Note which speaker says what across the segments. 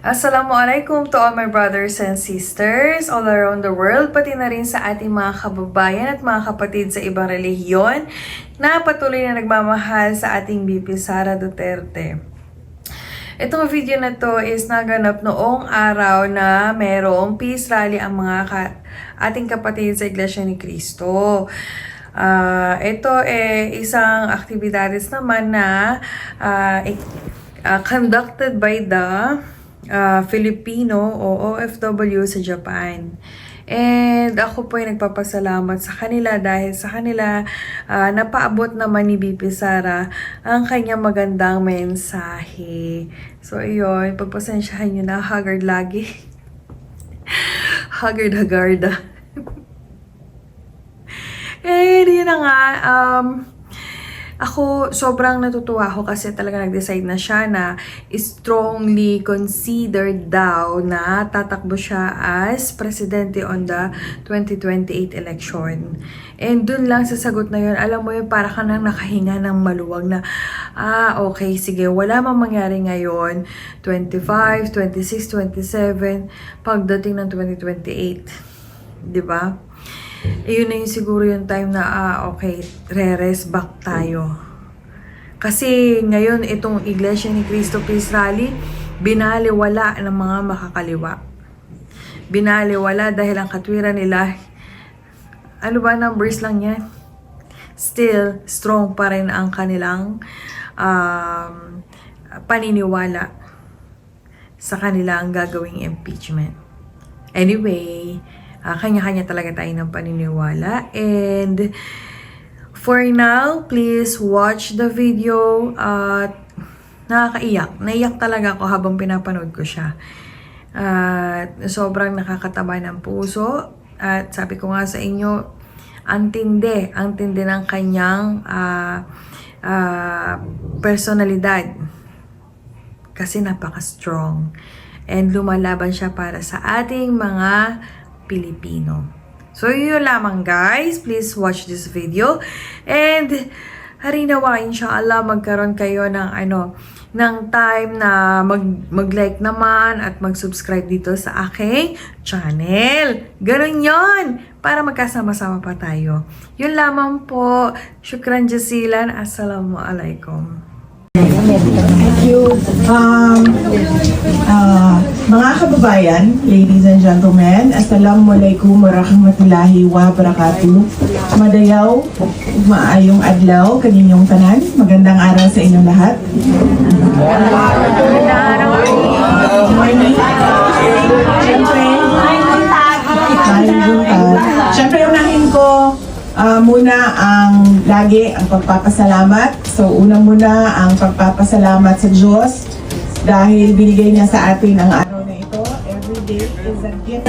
Speaker 1: Assalamualaikum to all my brothers and sisters all around the world, pati na rin sa ating mga kababayan at mga kapatid sa ibang relihiyon na patuloy na nagmamahal sa ating BP Sara Duterte. Itong video na to is naganap noong araw na merong peace rally ang mga ating kapatid sa Iglesia ni Cristo. Ito isang aktibidades naman na conducted by the Filipino o OFW sa Japan. And ako po ay nagpapasalamat sa kanila dahil sa kanila napaabot naman ni BP Sara ang kanyang magandang mensahe. So iyon, pagpasensyahan nyo na, haggard lagi. Haggard-hagarda. And yun na nga, ako, sobrang natutuwa ako kasi talaga nag-decide na siya na strongly considered daw na tatakbo siya as presidente on the 2028 election. And dun lang sa sagot na yun, alam mo yun, para ka nang nakahinga ng maluwag na, okay, sige, wala mang mangyari ngayon, 25, 26, 27, pagdating ng 2028. Diba? Yun na yung siguro yung time na, okay, re-rest back tayo. Kasi ngayon, itong Iglesia ni Cristo Peace Rally, binaliwala ng mga makakaliwa. Binaliwala dahil ang katwiran nila, ano ba, numbers lang yan? Still, strong pa rin ang kanilang paniniwala sa kanilang gagawing impeachment. Anyway, kanya-kanya talaga tayo ng paniniwala. And for now, please watch the video. Nakakaiyak. Naiyak talaga ako habang pinapanood ko siya. Sobrang nakakataba ng puso. At sabi ko nga sa inyo, ang tindi ng kanyang personalidad. Kasi napaka-strong. And lumalaban siya para sa ating mga Pilipino. So, yun lamang guys. Please watch this video. And, harinawa, inshallah, magkaroon kayo ng ng time na mag-like naman at mag-subscribe dito sa aking channel. Ganun yon para magkasama-sama pa tayo. Yun lamang po. Shukran jazilan. Assalamualaikum.
Speaker 2: Thank you. Mga kababayan, ladies and gentlemen, Assalamualaikum warahmatullahi wabarakatuh. Madayaw, maayong adlaw, kaninyong tanan. Magandang araw sa inyong lahat. Siyempre, unahin ko muna ang pagpapasalamat. So, una muna ang pagpapasalamat sa Diyos dahil binigay niya sa atin ang araw na ito. Every day is a gift.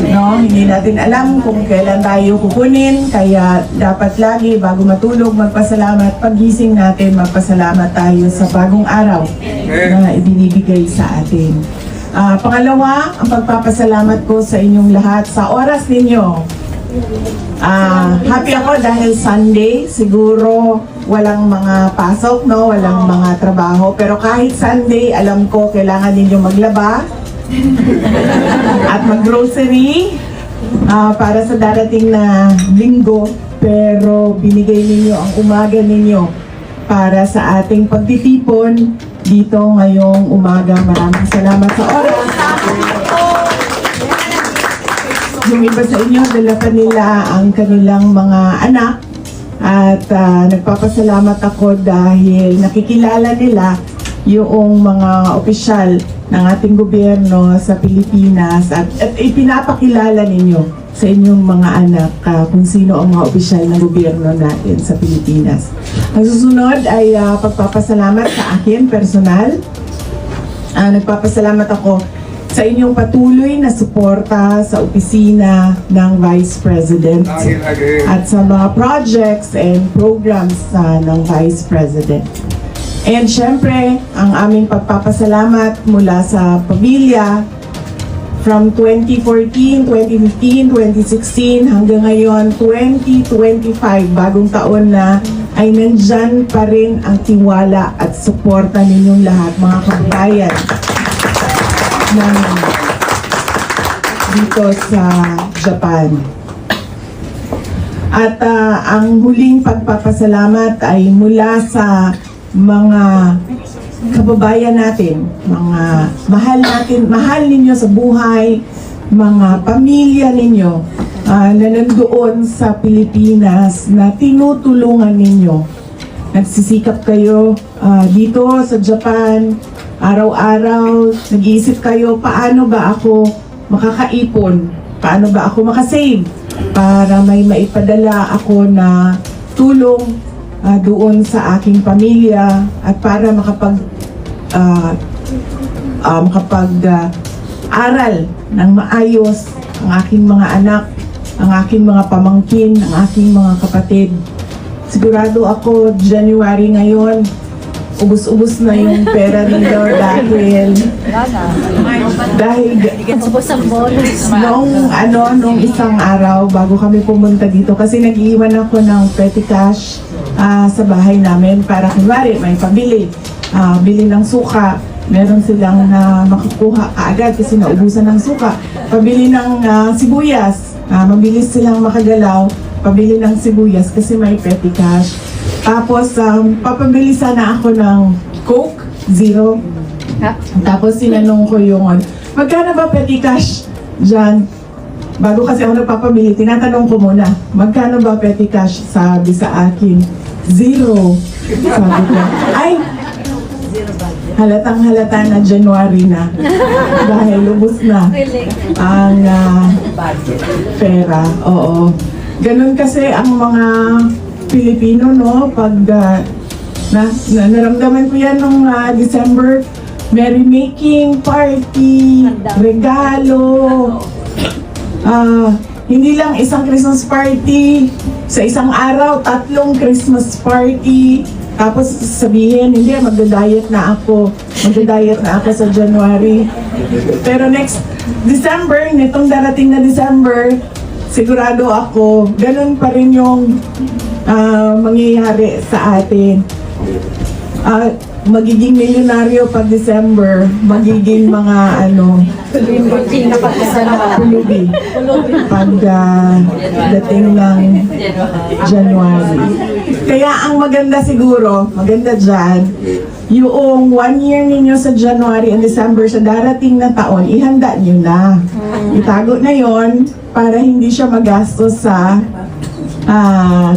Speaker 2: No, hindi natin alam kung kailan tayo kukunin, kaya dapat lagi bago matulog magpasalamat. Paggising natin, magpasalamat tayo sa bagong araw na ibinibigay sa atin. Pangalawa, ang pagpapasalamat ko sa inyong lahat sa oras ninyo. Happy ako dahil Sunday, siguro walang mga pasok, no? Walang mga trabaho. Pero kahit Sunday, alam ko kailangan ninyo maglaba at mag-grocery para sa darating na linggo. Pero binigay ninyo ang umaga ninyo para sa ating pagtitipon dito ngayong umaga. Maraming salamat sa oras. Yung iba sa inyo, dala pa nila ang kanilang mga anak at nagpapasalamat ako dahil nakikilala nila yung mga opisyal ng ating gobyerno sa Pilipinas at ipinapakilala ninyo sa inyong mga anak kung sino ang mga opisyal ng gobyerno natin sa Pilipinas. Ang susunod ay pagpapasalamat sa akin, personal. Nagpapasalamat ako sa inyong patuloy na suporta sa opisina ng Vice President at sa mga projects and programs ng Vice President. And syempre, ang aming pagpapasalamat mula sa pamilya from 2014, 2015, 2016 hanggang ngayon 2025, bagong taon na, ay nandyan pa rin ang tiwala at suporta ninyong lahat, mga kababayan. namin dito sa Japan. At ang huling pagpapasalamat ay mula sa mga kababayan natin, mga mahal ninyo sa buhay, mga pamilya ninyo na nandoon sa Pilipinas na tinutulungan ninyo. Nagsisikap kayo dito sa Japan, araw-araw, nag-iisip kayo, paano ba ako makakaipon? Paano ba ako makasave? Para may maipadala ako na tulong doon sa aking pamilya at para aral ng maayos ang aking mga anak, ang aking mga pamangkin, ang aking mga kapatid. Sigurado ako, January ngayon, ubus-ubus na yung pera ninyo dahil nung isang araw bago kami pumunta dito, kasi nag-iwan ako ng petty cash sa bahay namin para kunwari may pabili, bili ng suka, meron silang makukuha kaagad kasi naubusan ng suka, pabili ng sibuyas, mabilis silang makagalaw, pabili ng sibuyas kasi may petty cash. Tapos papabili sana ako ng Coke Zero. Tapos sinanong ko yung magkano ba petty cash dyan? Bago kasi ako nagpapabili, tinatanong ko muna, magkano ba petty cash? Sabi sa akin, zero. Sabi ko, ay, halatang halata na January na dahil lubos na ang pera. Oo. Ganun kasi ang mga Pilipino, no? Pag naramdaman ko yan nung December, merrymaking, party, regalo. Hindi lang isang Christmas party, sa isang araw, 3 Christmas party. Tapos sabihin, hindi, magda-diet na ako sa January. Pero next December, nitong darating na December, sigurado ako, ganun pa rin yung mangyayari sa atin. Magiging milyonaryo pag December, magiging mga pulubi pag dating ng January. Kaya ang maganda siguro, maganda dyan, yung 1 year ninyo sa January and December sa darating na taon, ihanda nyo na. Itago na yon para hindi siya magastos sa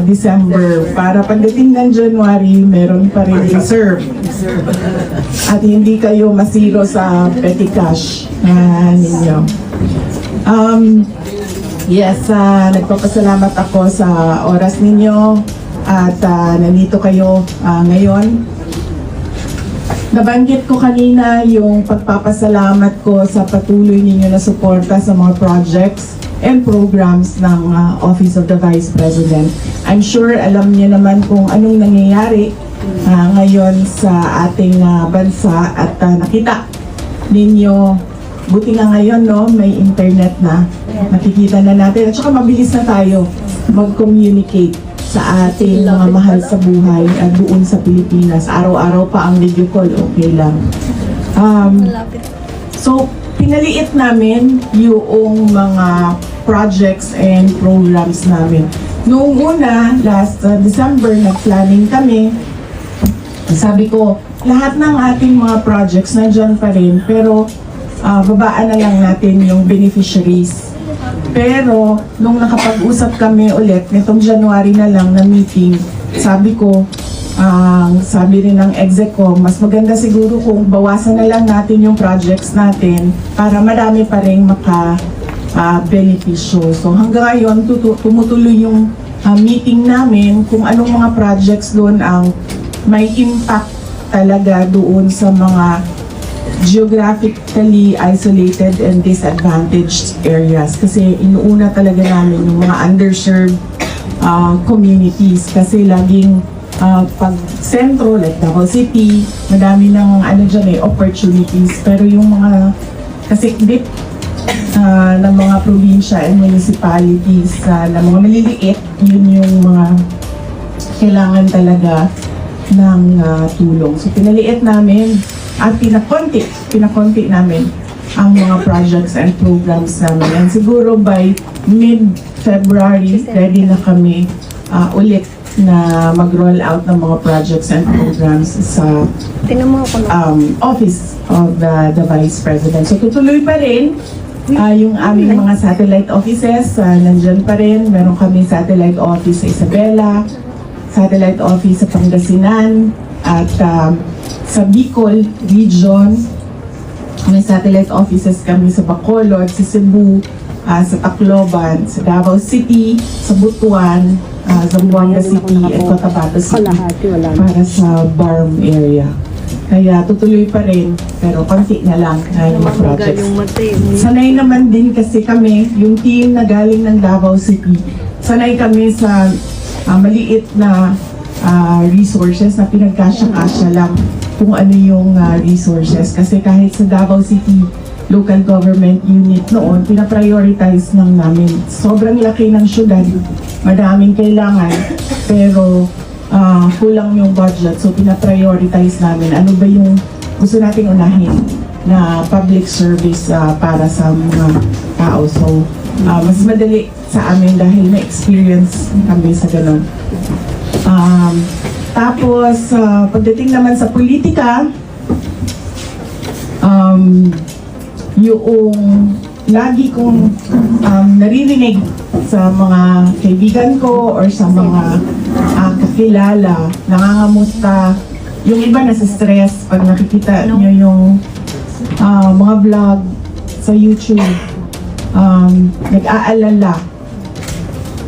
Speaker 2: December. Para pagdating ng January, meron pa rin reserve. At hindi kayo masiro sa petty cash ninyo. Yes, nagpapasalamat ako sa oras ninyo at nandito kayo ngayon. Nabanggit ko kanina yung pagpapasalamat ko sa patuloy ninyo na suporta sa mga projects and programs ng Office of the Vice President. I'm sure alam niyo naman kung anong nangyayari ngayon sa ating bansa at nakita ninyo, buti nga ngayon, no, may internet na, nakikita na natin at saka mabilis na tayo mag-communicate sa ating mga mahal sa buhay at doon sa Pilipinas. Araw-araw pa ang video call, okay lang. So, pinaliit namin yung mga projects and programs namin. Noong una, last December, nag-planning kami. Sabi ko, lahat ng ating mga projects nandyan pa rin, pero babaan na lang natin yung beneficiaries. Pero, nung nakapag-usap kami ulit, nitong January na lang na meeting, sabi ko, sabi rin ng exec ko, mas maganda siguro kung bawasan na lang natin yung projects natin para marami pa rin maka-benepisyo. So hanggang ngayon, tumutuloy yung meeting namin kung anong mga projects doon ang may impact talaga doon sa mga geographically isolated and disadvantaged areas. Kasi inuuna talaga namin yung mga underserved communities kasi laging pag sentro, like Davao City, madami ng opportunities. Pero yung mga kasikbit ng mga probinsya and municipalities na mga maliliit, yun yung mga kailangan talaga ng tulong. So pinaliit namin at pinakonti namin ang mga projects and programs namin. And siguro by mid-February, ready na kami ulit na mag-roll out ng mga projects and programs sa Office of the Vice President. So tutuloy pa rin yung aming mga satellite offices, nandyan pa rin. Meron kami satellite office sa Isabela, satellite office sa Pangasinan, at sa Bicol Region. May satellite offices kami sa Bacolod, sa Cebu, sa Tacloban, sa Davao City, sa Butuan, Zamboanga City, at Cotabato City para sa BARM area. Kaya tutuloy pa rin, pero konti na lang yung mga projects. Sanay naman din kasi kami, yung team na galing ng Davao City, sanay kami sa maliit na resources na pinagkasya-kasya lang kung ano yung resources. Kasi kahit sa Davao City local government unit noon, pinaprioritize lang namin. Sobrang laki ng syudad, madaming kailangan, pero kulang yung budget. So pinaprioritize namin ano ba yung gusto nating unahin na public service para sa mga tao. So mas madali sa amin dahil na-experience kami sa ganun. Tapos, pagdating naman sa politika, yung lagi kong naririnig sa mga kaibigan ko or sa mga kakilala, nangangamusta, yung iba nasa stress pag nakikita nyo yung mga vlog sa YouTube, nag-aalala.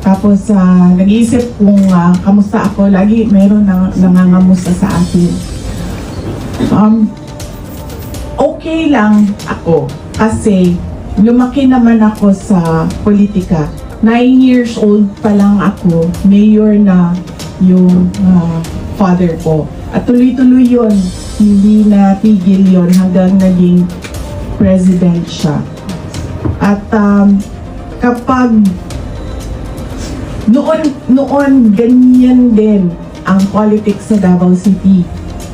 Speaker 2: Tapos, nag-iisip kung kamusta ako. Lagi meron nangangamusta sa akin. Okay lang ako kasi lumaki naman ako sa politika. 9 years old pa lang ako, mayor na yung father ko. At tuloy-tuloy yun. Hindi na tigil yun hanggang naging president siya. At kapag noon ganyan din ang politics sa Davao City.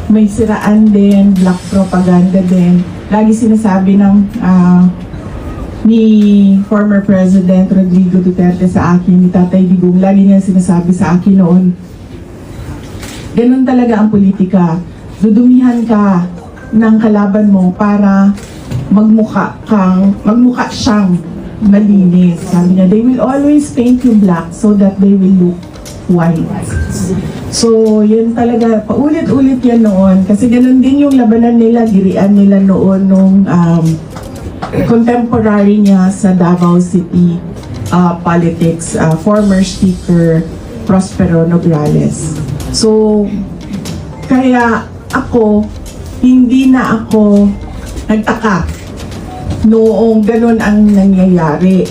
Speaker 2: May siraan din, black propaganda din. Lagi sinasabi ng ni former President Rodrigo Duterte sa akin, ni Tatay Digong, lagi niya sinasabi sa akin noon, ganun talaga ang politika. Dudumihan ka ng kalaban mo para magmukha siyang malinis. Sabi niya, they will always paint you black so that they will look white. So, yun talaga, paulit-ulit yan noon. Kasi ganun din yung labanan nila, girian nila noon nung contemporary niya sa Davao City politics, former Speaker Prospero Nograles. So, kaya ako, hindi na ako nagtaka noong ganun ang nangyayari.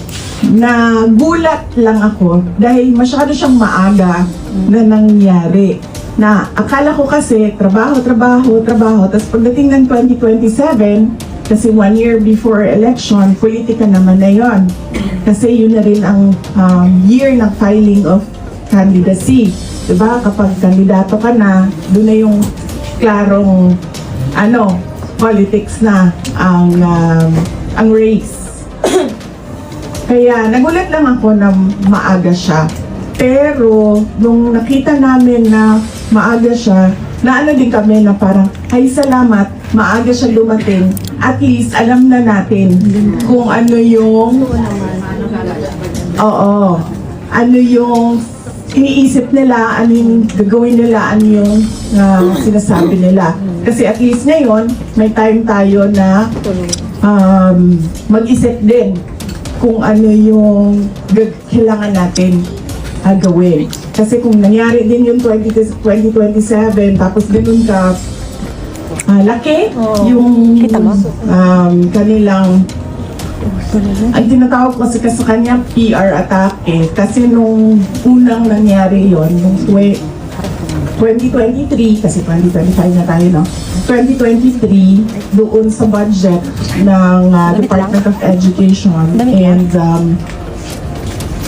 Speaker 2: Nagulat lang ako dahil masyado siyang maaga na nangyari. Na akala ko kasi trabaho. Tapos pagdating ng 2027, kasi 1 year before election, politika naman na yon. Kasi yun na rin ang year ng filing of candidacy. Diba? Kapag kandidato ka na, doon na yung klarong politics na ang race. Kaya nagulat lang ako na maaga siya. Pero nung nakita namin na maaga siya, naano din kami na parang, ay salamat, maaga siya dumating. At least alam na natin kung ano yung ano yung iniisip nila, ano yung gagawin nila, ano yung sinasabi nila. Kasi at least ngayon, may time tayo na mag-isip din kung ano yung kailangan natin gawin. Kasi kung nangyari din yung 2027, tapos ganun ka laki yung kanilang ang tinatawag ko kasi sa kanya PR atake. Kasi nung unang nangyari yon nung 2023, kasi 2025 na tayo, no? 2023, doon sa budget ng Department of Education and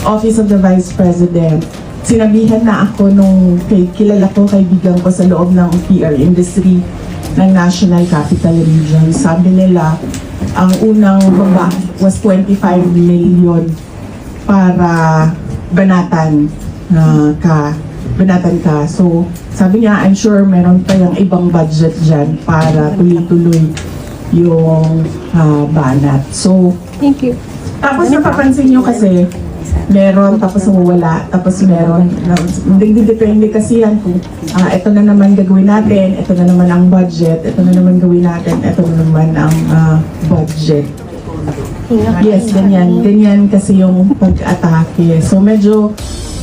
Speaker 2: Office of the Vice President, sinabihan na ako nung kilala ko, kaibigan ko sa loob ng PR industry ng National Capital Region. Sabi nila, ang unang baba was 25 million para banatan ka. So, sabi niya, I'm sure meron pa yung ibang budget dyan para tuloy-tuloy yung banat. So,
Speaker 3: Thank you.
Speaker 2: tapos napapansin nyo kasi, meron, tapos wala, tapos meron. Depende kasi yan kung ito na naman gagawin natin, ito na naman ang budget, ito na naman gawin natin, ito na naman ang budget. Yes, ganyan kasi yung pag-atake. So medyo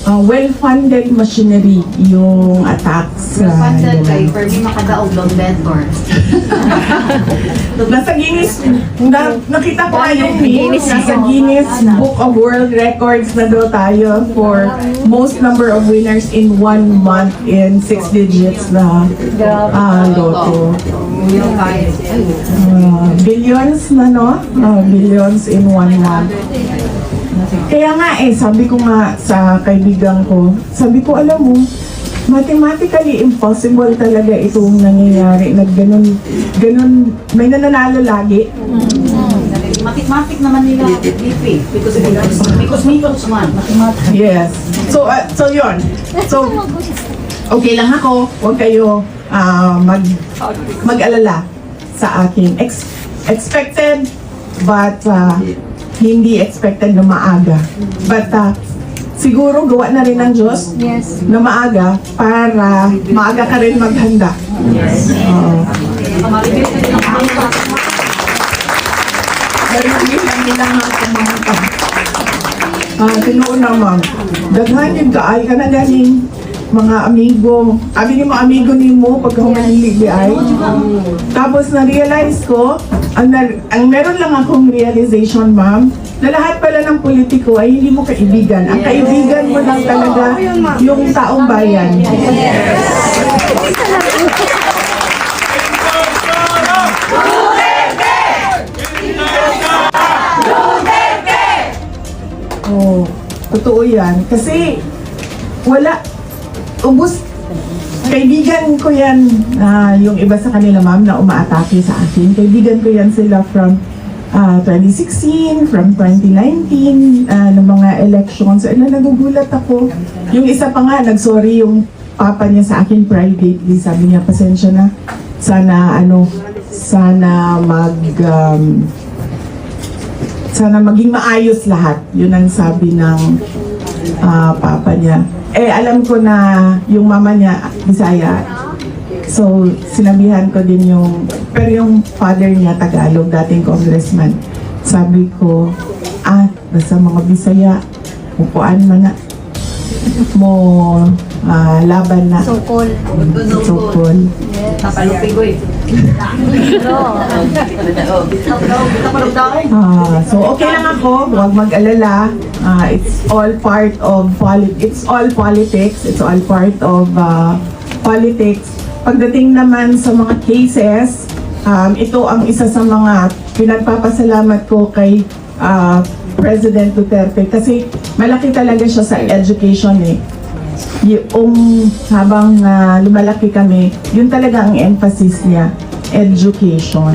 Speaker 2: well-funded machinery yung attacks.
Speaker 4: Funded kay Fergie makadaog long mentor.
Speaker 2: Nasa Guinness, nakita ko nga yung news, nasa Guinness Book of World Records na daw tayo for most number of winners in 1 month in 6 digits na loto. Billions na, no? Billions in 1 month. Kaya nga sabi ko nga sa kaibigan ko, sabi ko, alam mo, mathematically impossible talaga itong nangyayari na ganun, may nananalo lagi.
Speaker 4: Mathematic naman nila, BP. Because mikos man, mathematic.
Speaker 2: Yes. So yun. So, okay lang ako, huwag kayo mag-alala sa akin. Expected, but hindi expected na maaga. But siguro gawa na rin ng Diyos na maaga para maaga ka rin maghanda. Marami lang nilang kumangka. Tinuon naman, daghan yung kaay ka na galing mga amigo. Abi ni mga amigo ni mo pag humanili di ay. Tapos na-realize ko, ang meron lang akong realization, ma'am, na lahat pala ng politiko ay hindi mo kaibigan. Ang kaibigan mo lang talaga yung taong bayan. Oh, totoo yan. Kasi wala, ubus, kaibigan ko yan, yung iba sa kanila, ma'am, na umaatake sa akin. Kaibigan ko yan sila from 2016, from 2019, ng mga elections. Nagugulat ako. Yung isa pa nga, nagsorry yung papa niya sa akin privately. Sabi niya, pasensya na. Sana sana maging maayos lahat. Yun ang sabi ng papa niya. Alam ko na yung mama niya, Bisaya. So, sinabihan ko din pero yung father niya, Tagalog, dating congressman. Sabi ko, basta mga Bisaya, upuan man na. Laban na.
Speaker 3: Sokol.
Speaker 2: Sokol.
Speaker 4: Tapalupigoy.
Speaker 2: So okay lang ako, huwag mag-alala. It's all part of politics. It's all part of politics. Pagdating naman sa mga cases, ito ang isa sa mga pinagpapasalamat ko kay President Duterte kasi malaki talaga siya sa education Yung habang lumalaki kami, yun talaga ang emphasis niya, education.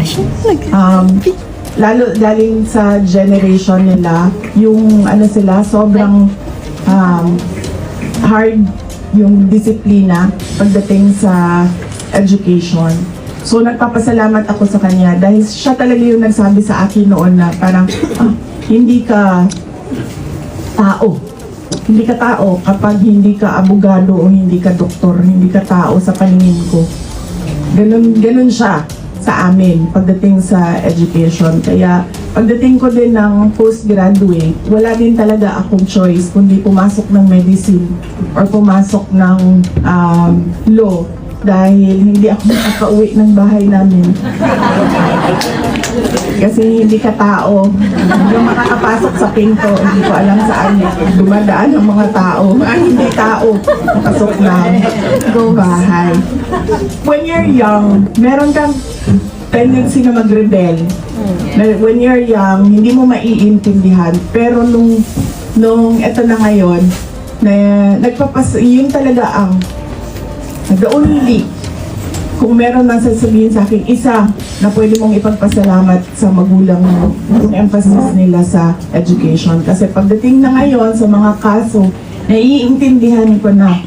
Speaker 2: Lalo galing sa generation nila, yung sobrang hard yung disiplina pagdating sa education. So nagpapasalamat ako sa kanya dahil siya talaga yung nagsabi sa akin noon na parang hindi ka tao. Hindi ka tao kapag hindi ka abogado o hindi ka doktor, hindi ka tao sa paningin ko. Ganun siya sa amin pagdating sa education. Kaya pagdating ko din ng postgraduate, wala din talaga akong choice kundi pumasok ng medicine or pumasok ng law dahil hindi ako makakauwi ng bahay namin. Kasi hindi ka tao. Yung makakapasok sa pinto, hindi ko alam saan dumadaan ang mga tao. Hindi tao, pasok ng bahay. When you're young, meron kang tendency na mag-rebel. When you're young, hindi mo maiintindihan. Pero nung eto na ngayon, yun talaga ang the only kung meron man sasabihin sa akin, isa na pwede mong ipagpasalamat sa magulang mo, yung emphasis nila sa education. Kasi pagdating na ngayon sa mga kaso, naiintindihan ko na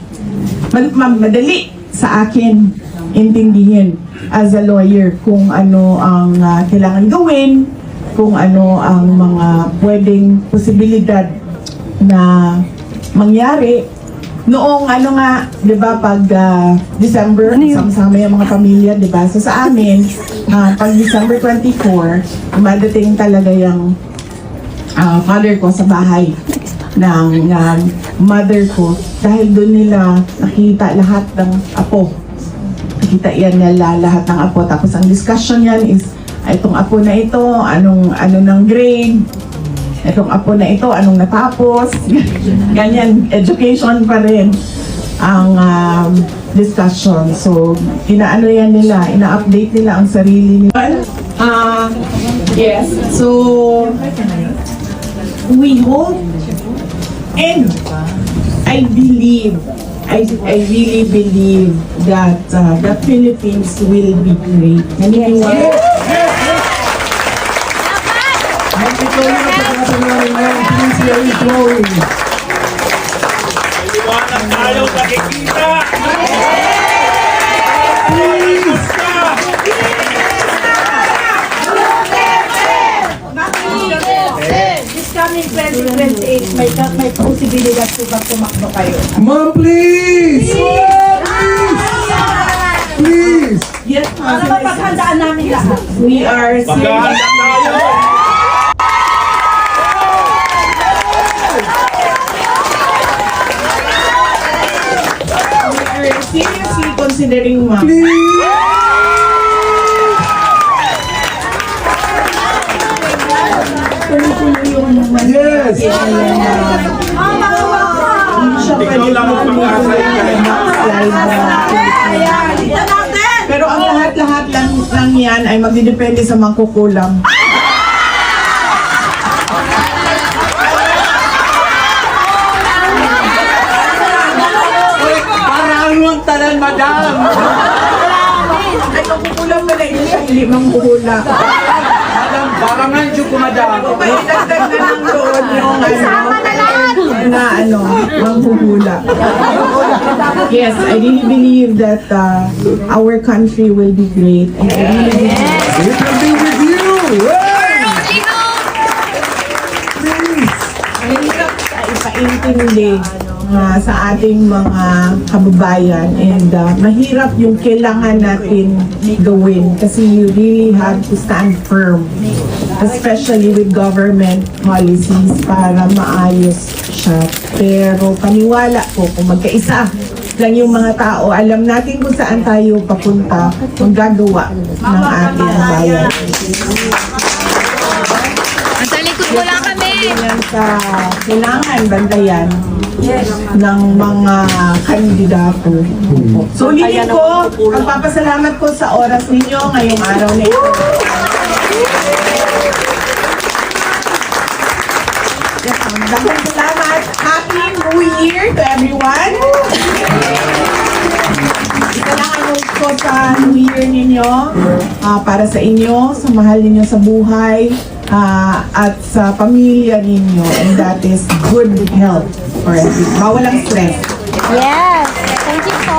Speaker 2: madali sa akin intindihin as a lawyer kung ano ang kailangan gawin, kung ano ang mga pwedeng posibilidad na mangyari. Noong di ba, pag December, sama-sama yung mga pamilya, di ba? So sa amin, pag December 24, madating talaga yung father ko sa bahay ng mother ko dahil doon nila nakita lahat ng apo. Nakita yan nila lahat ng apo. Tapos ang discussion yan is, itong apo na ito, ano ng grade, itong apo na ito, anong natapos. Ganyan, education pa rin ang discussion. So, inaano yan nila, ina-update nila ang sarili nila. Yes, so, we hope and I really believe that the Philippines will be great. Naniniwala.
Speaker 3: Liwanag tayo, nakikita!
Speaker 5: This coming 2028, may posibilidad po ba tumakbo kayo?
Speaker 6: Ma'am, please! Please!
Speaker 2: Yes,
Speaker 5: Ano ba paghandaan namin lahat?
Speaker 2: we are
Speaker 3: Maghahanda tayo!
Speaker 2: seriously considering ma'am.
Speaker 6: Yes!
Speaker 3: Ikaw lang ang pag-asa
Speaker 2: Pero ang lahat-lahat lang yan ay magdidepende sa mangkukulam.
Speaker 6: Parang mong tanan, madam!
Speaker 2: Ay, mangkukulam na lang siya, hindi mangkuhula.
Speaker 6: Madam, barangan siyo ko, madam!
Speaker 2: Paidagdag na lang doon yung manghuhula. Yes, I really believe that our country will be great. And I really believe
Speaker 6: We can be with you! Please!
Speaker 2: mahirap ipaintindi sa ating mga kababayan and mahirap yung kailangan natin gawin kasi you really have to stand firm, especially with government policies para maayos siya. Pero paniwala ko kung magkaisa lang yung mga tao, alam natin kung saan tayo papunta, maggagawa ng ating bayan.
Speaker 7: Nasa likod mo lang kami.
Speaker 2: Yan sa kailangan bantayan ng mga kandidato. So ulitin ko, pagpapasalamat ko sa oras ninyo ngayong araw na ito. Daghang salamat. Happy New Year to everyone. Ito lang ang hope ko sa New Year ninyo para sa inyo, sa mahal ninyo sa buhay, at sa pamilya ninyo, and that is good health for everyone. Bawalang stress.
Speaker 7: Yes. Thank you po.